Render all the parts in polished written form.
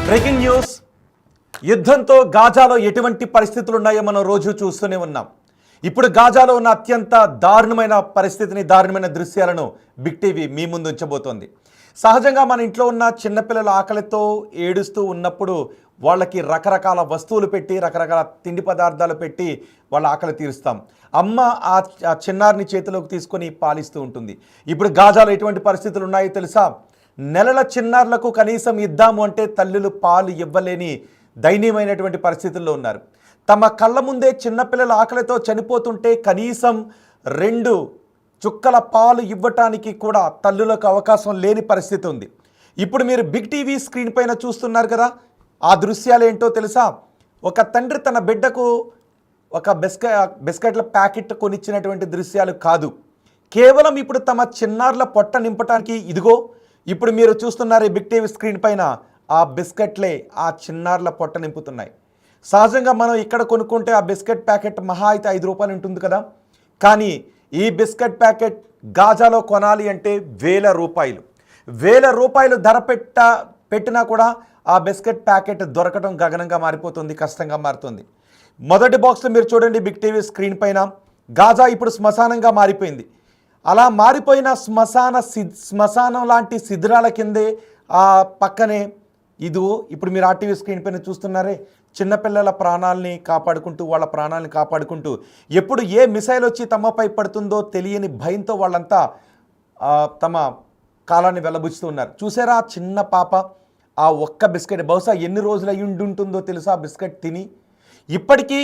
Breaking news. యుద్ధంతో గాజాలో ఎటువంటి పరిస్థితులు ఉన్నాయో మనం రోజు చూస్తూనే ఉన్నాం. ఇప్పుడు గాజాలో ఉన్న అత్యంత దారుణమైన పరిస్థితిని, దారుణమైన దృశ్యాలను బిగ్ టీవీ మీ ముందు ఉంచబోతోంది. సహజంగా మన ఇంట్లో ఉన్న చిన్నపిల్లల ఆకలితో ఏడుస్తూ ఉన్నప్పుడు వాళ్ళకి రకరకాల వస్తువులు పెట్టి, రకరకాల తిండి పదార్థాలు పెట్టి వాళ్ళ ఆకలి తీరుస్తాం. అమ్మ ఆ చిన్నారిని చేతిలోకి తీసుకొని పాలిస్తూ ఉంటుంది. ఇప్పుడు గాజాలో ఎటువంటి పరిస్థితులు ఉన్నాయో తెలుసా? నెలల చిన్నారులకు కనీసం ఇద్దాము అంటే తల్లులు పాలు ఇవ్వలేని దయనీయమైనటువంటి పరిస్థితుల్లో ఉన్నారు. తమ కళ్ళ ముందే చిన్నపిల్లల ఆకలితో చనిపోతుంటే కనీసం 2 చుక్కల పాలు ఇవ్వటానికి కూడా తల్లులకు అవకాశం లేని పరిస్థితి ఉంది. ఇప్పుడు మీరు బిగ్ టీవీ స్క్రీన్ పైన చూస్తున్నారు కదా, ఆ దృశ్యాలు ఏంటో తెలుసా? ఒక తండ్రి తన బిడ్డకు ఒక బిస్కెట్ల ప్యాకెట్ కొనిచ్చినటువంటి దృశ్యాలు కాదు. కేవలం ఇప్పుడు తమ చిన్నారుల పొట్ట నింపటానికి ఇదిగో ఇప్పుడు మీరు చూస్తున్నారు ఈ బిగ్ టీవీ స్క్రీన్ పైన ఆ బిస్కెట్లే ఆ చిన్నారుల పొట్ట నింపుతున్నాయి. సహజంగా మనం ఇక్కడ కొనుక్కుంటే ఆ బిస్కెట్ ప్యాకెట్ మహా అయితే 5 రూపాయలు ఉంటుంది కదా, కానీ ఈ బిస్కెట్ ప్యాకెట్ గాజాలో కొనాలి అంటే 1000 రూపాయలు ధర పెట్టినా కూడా ఆ బిస్కెట్ ప్యాకెట్ దొరకడం గగనంగా మారిపోతుంది, కష్టంగా మారుతుంది. మొదటి బాక్స్లో మీరు చూడండి బిగ్ టీవీ స్క్రీన్ పైన గాజా ఇప్పుడు శ్మశానంగా మారిపోయింది. అలా మారిపోయిన శ్మశానం లాంటి శిథిరాల కిందే ఆ పక్కనే ఇప్పుడు మీరు ఆర్టీవీ స్క్రీన్ పైన చూస్తున్నారే, చిన్నపిల్లల ప్రాణాలని కాపాడుకుంటూ, వాళ్ళ ప్రాణాలను కాపాడుకుంటూ ఎప్పుడు ఏ మిసైల్ వచ్చి తమపై పడుతుందో తెలియని భయంతో వాళ్ళంతా తమ కాలాన్ని వెల్లబుచ్చుతూ ఉన్నారు. చూసారా ఆ చిన్న పాప ఆ ఒక్క బిస్కెట్ బహుశా ఎన్ని రోజులు అయి ఉంటుందో తెలుసా బిస్కెట్ తిని. ఇప్పటికీ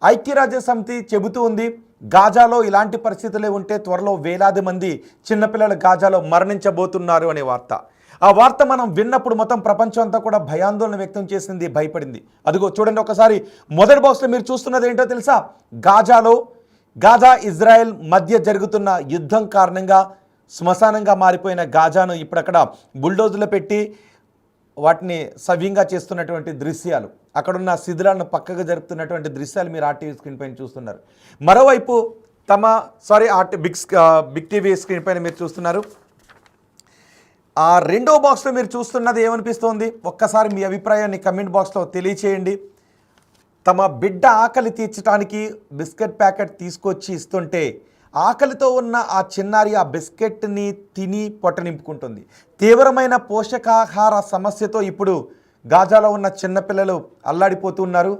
ఐక్యరాజ్య సమితి చెబుతూ ఉంది, గాజాలో ఇలాంటి పరిస్థితులే ఉంటే త్వరలో వేలాది మంది చిన్నపిల్లలు గాజాలో మరణించబోతున్నారు అనే వార్త. ఆ వార్త మనం విన్నప్పుడు మొత్తం ప్రపంచం అంతా కూడా భయాందోళన వ్యక్తం చేసింది, భయపడింది. అదిగో చూడండి ఒకసారి మొదటి బాక్స్లో మీరు చూస్తున్నది ఏంటో తెలుసా? గాజా ఇజ్రాయెల్ మధ్య జరుగుతున్న యుద్ధం కారణంగా శ్మశానంగా మారిపోయిన గాజాను ఇప్పుడు అక్కడ బుల్డోజర్లు పెట్టి వాటిని సవ్యంగా చేస్తున్నటువంటి దృశ్యాలు, అక్కడున్న శిథిలాలను పక్కగా జరుపుతున్నటువంటి దృశ్యాలు మీరు ఆర్టీవీ స్క్రీన్ పైన చూస్తున్నారు. మరోవైపు బిగ్ టీవీ స్క్రీన్ పైన మీరు చూస్తున్నారు. ఆ రెండో బాక్స్లో మీరు చూస్తున్నది ఏమనిపిస్తోంది? ఒక్కసారి మీ అభిప్రాయాన్ని కమెంట్ బాక్స్లో తెలియచేయండి. తమ బిడ్డ ఆకలి తీర్చడానికి బిస్కెట్ ప్యాకెట్ తీసుకొచ్చి ఇస్తుంటే ఆకలితో ఉన్న ఆ చిన్నారి ఆ బిస్కెట్ని తిని పొట్ట నింపుకుంటుంది. తీవ్రమైన పోషకాహార సమస్యతో ఇప్పుడు గాజాలో ఉన్న చిన్నపిల్లలు అల్లాడిపోతున్నారు.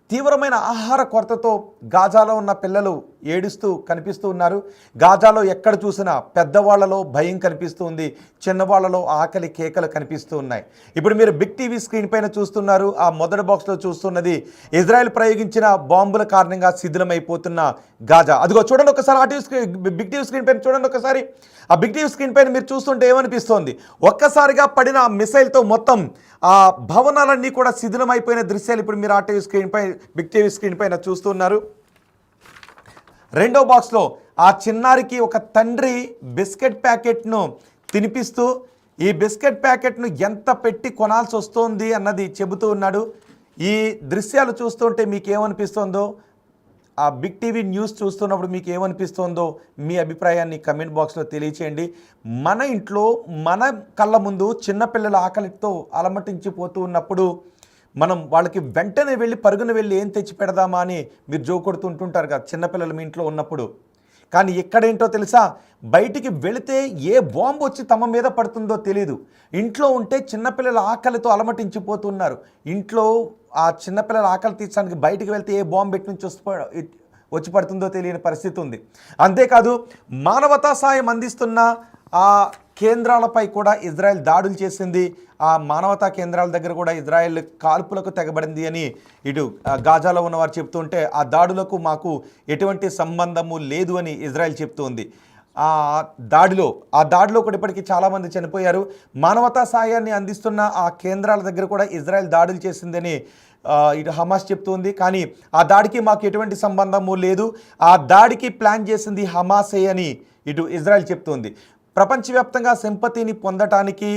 తీవ్రమైన ఆహార కొరతతో గాజాలో ఉన్న పిల్లలు ఏడుస్తూ కనిపిస్తూ ఉన్నారు. గాజాలో ఎక్కడ చూసినా పెద్దవాళ్లలో భయం కనిపిస్తూ ఉంది, చిన్నవాళ్లలో ఆకలి కేకలు కనిపిస్తూ ఉన్నాయి. ఇప్పుడు మీరు బిగ్ టీవీ స్క్రీన్ పైన చూస్తున్నారు. ఆ మొదటి బాక్స్లో చూస్తున్నది ఇజ్రాయెల్ ప్రయోగించిన బాంబుల కారణంగా శిథిలమైపోతున్న గాజా. అదిగో చూడండి ఒకసారి బిగ్ టీవీ స్క్రీన్ పైన చూడండి ఒకసారి. ఆ బిగ్ టీవీ స్క్రీన్ పైన మీరు చూస్తుంటే ఏమనిపిస్తోంది? ఒక్కసారిగా పడిన ఆ మిసైల్తో మొత్తం ఆ భవనాలన్నీ కూడా శిథిలమైపోయిన దృశ్యాలు ఇప్పుడు మీరు బిగ్ టీవీ స్క్రీన్ పైన చూస్తున్నారు. రెండో బాక్స్లో ఆ చిన్నారికి ఒక తండ్రి బిస్కెట్ ప్యాకెట్ను తినిపిస్తూ ఈ బిస్కెట్ ప్యాకెట్ను ఎంత పెట్టి కొనాల్సి వస్తోంది అన్నది చెబుతూ ఉన్నాడు. ఈ దృశ్యాలు చూస్తుంటే మీకు ఏమనిపిస్తోందో, ఆ బిగ్ టీవీ న్యూస్ చూస్తున్నప్పుడు మీకు ఏమనిపిస్తోందో మీ అభిప్రాయాన్ని కమెంట్ బాక్స్లో తెలియచేయండి. మన ఇంట్లో మన కళ్ళ ముందు చిన్నపిల్లల ఆకలితో అలమటించిపోతూ ఉన్నప్పుడు మనం వాళ్ళకి వెంటనే పరుగున వెళ్ళి ఏం తెచ్చి పెడదామా అని మీరు జోకొడుతూ ఉంటుంటారు కదా చిన్నపిల్లలు మీ ఇంట్లో ఉన్నప్పుడు. కానీ ఇక్కడేంటో తెలుసా? బయటికి వెళితే ఏ బాంబు వచ్చి తమ మీద పడుతుందో తెలియదు. ఇంట్లో ఉంటే చిన్నపిల్లల ఆకలితో అలమటించిపోతున్నారు. ఇంట్లో ఆ చిన్నపిల్లల ఆకలి తీర్చడానికి బయటికి వెళ్తే ఏ బాంబు ఎటు నుంచి వచ్చి పడుతుందో తెలియని పరిస్థితి ఉంది. అంతేకాదు మానవతా సాయం అందిస్తున్న ఆ కేంద్రాలపై కూడా ఇజ్రాయెల్ దాడులు చేసింది. ఆ మానవతా కేంద్రాల దగ్గర కూడా ఇజ్రాయెల్ కాల్పులకు తెగబడింది అని ఇటు గాజాలో ఉన్నవారు చెప్తుంటే ఆ దాడులకు మాకు ఎటువంటి సంబంధము లేదు అని ఇజ్రాయెల్ చెప్తోంది. ఆ దాడిలో కూడా ఇప్పటికీ చాలామంది చనిపోయారు. మానవతా సాయాన్ని అందిస్తున్న ఆ కేంద్రాల దగ్గర కూడా ఇజ్రాయెల్ దాడులు చేసిందని ఇటు హమాస్ చెప్తుంది. కానీ ఆ దాడికి మాకు ఎటువంటి సంబంధము లేదు, ఆ దాడికి ప్లాన్ చేసింది హమాసే అని ఇటు ఇజ్రాయెల్ చెప్తుంది. ప్రపంచవ్యాప్తంగా సింపతిని పొందటానికి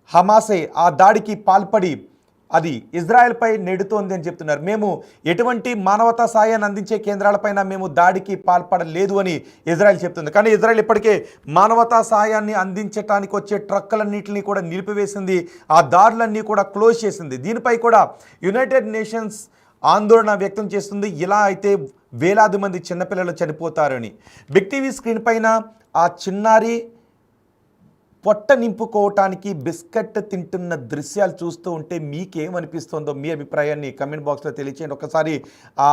హమాసే ఆ దాడికి పాల్పడి అది ఇజ్రాయెల్పై నెడుతోంది అని చెప్తున్నారు. మేము ఎటువంటి మానవతా సాయాన్ని అందించే కేంద్రాలపైన మేము దాడికి పాల్పడలేదు అని ఇజ్రాయెల్ చెప్తుంది. కానీ ఇజ్రాయెల్ ఇప్పటికే మానవతా సాయాన్ని అందించడానికి వచ్చే ట్రక్కులన్నింటినీ కూడా నిలిపివేసింది, ఆ దారులన్నీ కూడా క్లోజ్ చేసింది. దీనిపై కూడా యునైటెడ్ నేషన్స్ ఆందోళన వ్యక్తం చేస్తుంది. ఇలా అయితే వేలాది మంది చిన్నపిల్లలు చనిపోతారని. బిగ్ టీవీ స్క్రీన్ పైన ఆ చిన్నారి పొట్ట నింపుకోవటానికి బిస్కెట్ తింటున్న దృశ్యాలు చూస్తూ ఉంటే మీకేమనిపిస్తుందో మీ అభిప్రాయాన్ని కమెంట్ బాక్స్లో తెలియచేయండి. ఒకసారి ఆ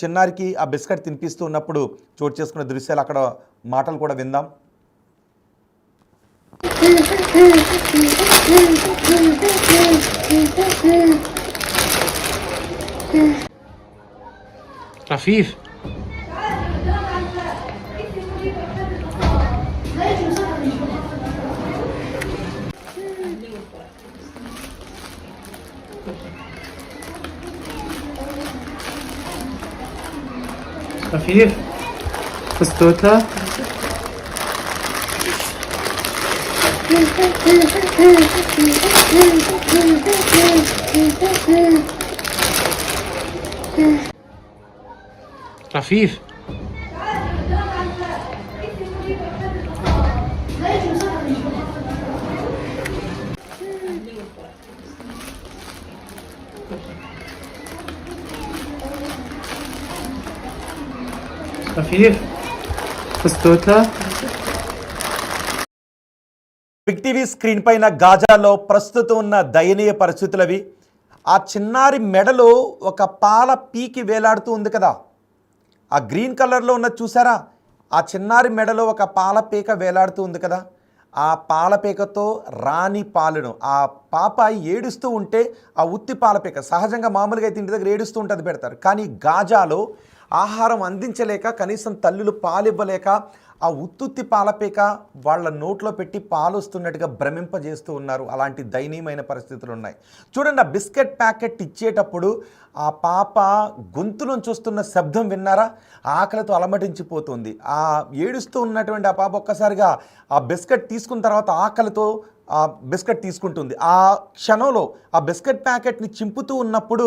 చిన్నారికి ఆ బిస్కెట్ తినిపిస్తూ ఉన్నప్పుడు చోటు చేసుకున్న దృశ్యాలు, అక్కడ మాటలు కూడా విందాం. Rafif. Rafif, bist du da? Rafif. Rafif, bist du da? Big TV screen పైన గాజాలో ప్రస్తుతం ఉన్న దయనీయ పరిస్థితులవి. ఆ చిన్నారి మెడలో ఒక పాల పీకి వేలాడుతూ ఉంది కదా, ఆ గ్రీన్ కలర్లో ఉన్నది చూసారా? ఆ చిన్నారి మెడలో ఒక పాల పీక వేలాడుతూ ఉంది కదా, ఆ పాల పీకతో రాణి పాలను ఆ పాప ఏడుస్తూ ఉంటే ఆ ఉత్తి పాల పీక, సహజంగా మామూలుగా అయితే ఇంటి దగ్గర ఏడుస్తూ ఉంటుంది పెడతారు, కానీ గాజాలో ఆహారం అందించలేక, కనీసం తల్లులు పాలివ్వలేక ఆ ఉత్తుత్తి పాలపేక వాళ్ళ నోట్లో పెట్టి పాలుస్తున్నట్టుగా భ్రమింపజేస్తూ ఉన్నారు. అలాంటి దయనీయమైన పరిస్థితులు ఉన్నాయి. చూడండి, ఆ బిస్కెట్ ప్యాకెట్ ఇచ్చేటప్పుడు ఆ పాప గొంతు నుంచి వస్తున్న శబ్దం విన్నారా? ఆకలితో అలమటించిపోతుంది. ఆ ఏడుస్తూ ఉన్నటువంటి ఆ పాప ఒక్కసారిగా ఆ బిస్కెట్ తీసుకున్న తర్వాత ఆకలితో ఆ బిస్కెట్ తీసుకుంటుంది. ఆ క్షణంలో ఆ బిస్కెట్ ప్యాకెట్ని చింపుతూ ఉన్నప్పుడు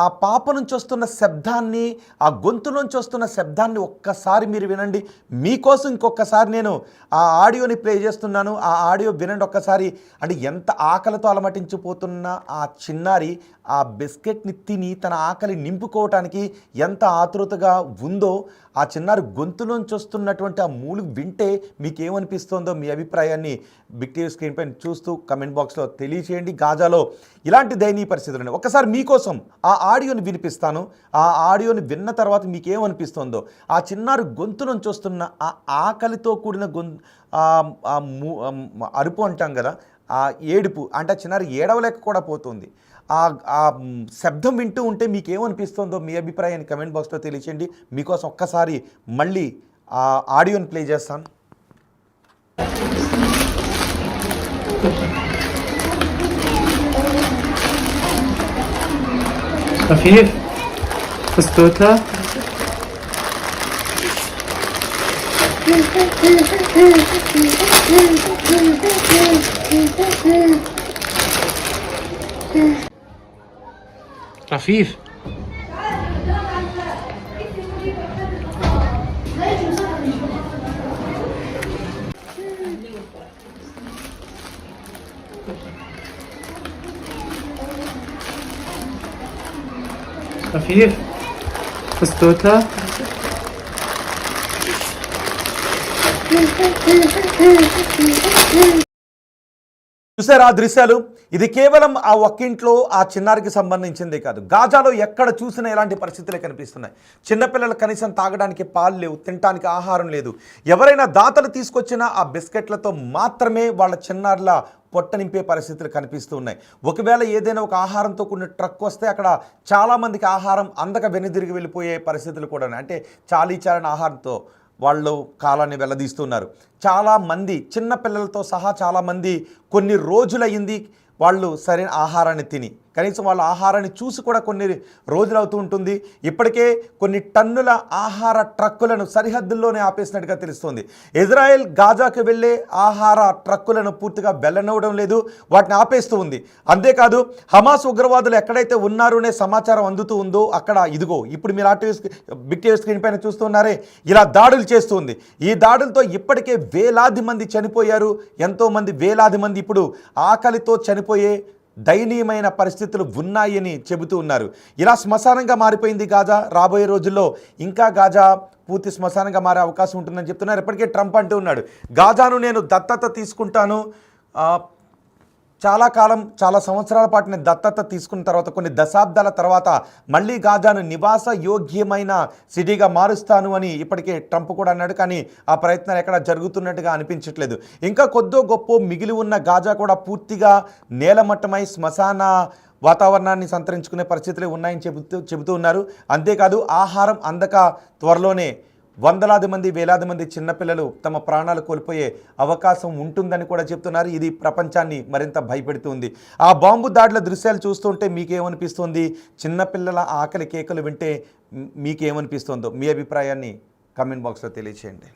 ఆ పాప నుంచి వస్తున్న శబ్దాన్ని, ఆ గొంతు నుంచి వస్తున్న శబ్దాన్ని ఒక్కసారి మీరు వినండి. మీకోసం ఇంకొకసారి నేను ఆ ఆడియోని ప్లే చేస్తున్నాను. ఆ ఆడియో వినండి ఒక్కసారి. అంటే ఎంత ఆకలితో అలమటించిపోతున్న ఆ చిన్నారి ఆ బిస్కెట్ని తిని తన ఆకలి నింపుకోవటానికి ఎంత ఆతృతగా ఉందో, ఆ చిన్నారి గొంతులోంచి వస్తున్నటువంటి ఆ మూలు వింటే మీకేమనిపిస్తుందో మీ అభిప్రాయాన్ని బిగ్ టీవీ స్క్రీన్ పైన చూస్తూ కమెంట్ బాక్స్లో తెలియచేయండి. గాజాలో ఇలాంటి దయనీయ పరిస్థితులు ఉన్నాయి. ఒకసారి మీకోసం ఆ ఆడియోని వినిపిస్తాను. ఆ ఆడియోని విన్న తర్వాత మీకేమనిపిస్తుందో, ఆ చిన్నారి గొంతు నుంచి వస్తున్న ఆ ఆకలితో కూడిన అరుపు అంటాం కదా, ఆ ఏడుపు, అంటే చిన్నారి ఏడవలేక కూడా పోతుంది. ఆ శబ్దం వింటూ ఉంటే మీకేమనిపిస్తుందో మీ అభిప్రాయాన్ని కమెంట్ బాక్స్లో తెలియచేయండి. మీకోసం ఒక్కసారి మళ్ళీ ఆ ఆడియోని ప్లే చేస్తాను. Rafif, bist du da? Rafif. Rafif, bist du da? చూసారా ఆ దృశ్యాలు? ఇది కేవలం ఆ ఒక్కింట్లో ఆ చిన్నారికి సంబంధించిందే కాదు, గాజాలో ఎక్కడ చూసినా ఇలాంటి పరిస్థితులే కనిపిస్తున్నాయి. చిన్నపిల్లలు కనీసం తాగడానికి పాలు లేవు, తినడానికి ఆహారం లేదు. ఎవరైనా దాతలు తీసుకొచ్చినా ఆ బిస్కెట్లతో మాత్రమే వాళ్ళ చిన్నారుల పొట్ట నింపే పరిస్థితులు కనిపిస్తూ ఉన్నాయి. ఒకవేళ ఏదైనా ఒక ఆహారంతో కొన్ని ట్రక్ వస్తే అక్కడ చాలామందికి ఆహారం అందక వెనుదిరిగి వెళ్ళిపోయే పరిస్థితులు కూడా ఉన్నాయి. అంటే చాలీచాలని ఆహారంతో వాళ్ళు కాలాన్ని వెల్లదీస్తున్నారు. చాలామంది చిన్న పిల్లలతో సహా చాలామంది కొన్ని రోజులయ్యింది వాళ్ళు సరైన ఆహారాన్ని తిని. కనీసం వాళ్ళ ఆహారాన్ని చూసి కూడా కొన్ని రోజులు అవుతూ ఉంటుంది. ఇప్పటికే కొన్ని టన్నుల ఆహార ట్రక్కులను సరిహద్దుల్లోనే ఆపేసినట్టుగా తెలుస్తోంది. ఇజ్రాయెల్ గాజాకు వెళ్ళే ఆహార ట్రక్కులను పూర్తిగా వెళ్ళనివ్వడం లేదు, వాటిని ఆపేస్తూ ఉంది. అంతేకాదు హమాస్ ఉగ్రవాదులు ఎక్కడైతే ఉన్నారు అనే సమాచారం అందుతూ ఉందో అక్కడ ఇదిగో ఇప్పుడు మీరు బిగ్ టీవీ స్క్రీన్ పైన చూస్తున్నారే, ఇలా దాడులు చేస్తుంది. ఈ దాడులతో ఇప్పటికే వేలాది మంది చనిపోయారు. ఎంతోమంది వేలాది మంది ఇప్పుడు ఆకలితో చనిపోయే దయనీయమైన పరిస్థితులు ఉన్నాయని చెబుతూ ఉన్నారు. ఇలా శ్మశానంగా మారిపోయింది గాజా. రాబోయే రోజుల్లో ఇంకా గాజా పూర్తి శ్మశానంగా మారే అవకాశం ఉంటుందని చెప్తున్నారు. ఇప్పటికే ట్రంప్ అంటూ ఉన్నాడు, గాజాను నేను దత్తత తీసుకుంటాను, చాలా సంవత్సరాల పాటు నేను దత్తత తీసుకున్న తర్వాత కొన్ని దశాబ్దాల తర్వాత మళ్ళీ గాజాను నివాస యోగ్యమైన సిటీగా మారుస్తాను అని ఇప్పటికే ట్రంప్ కూడా అన్నాడు. కానీ ఆ ప్రయత్నాలు ఎక్కడ జరుగుతున్నట్టుగా అనిపించట్లేదు. ఇంకా కొద్దో గొప్ప మిగిలి ఉన్న గాజా కూడా పూర్తిగా నేలమట్టమై శ్మశాన వాతావరణాన్ని సంతరించుకునే పరిస్థితులు ఉన్నాయని చెబుతూ ఉన్నారు. అంతేకాదు ఆహారం అందక త్వరలోనే వందలాది మంది వేలాది మంది చిన్నపిల్లలు తమ ప్రాణాలు కోల్పోయే అవకాశం ఉంటుందని కూడా చెప్తున్నారు. ఇది ప్రపంచాన్ని మరింత భయపెడుతుంది. ఆ బాంబు దాడుల దృశ్యాలు చూస్తుంటే మీకేమనిపిస్తుంది? చిన్నపిల్లల ఆకలి కేకలు వింటే మీకేమనిపిస్తుందో మీ అభిప్రాయాన్ని కామెంట్ బాక్స్లో తెలియచేయండి.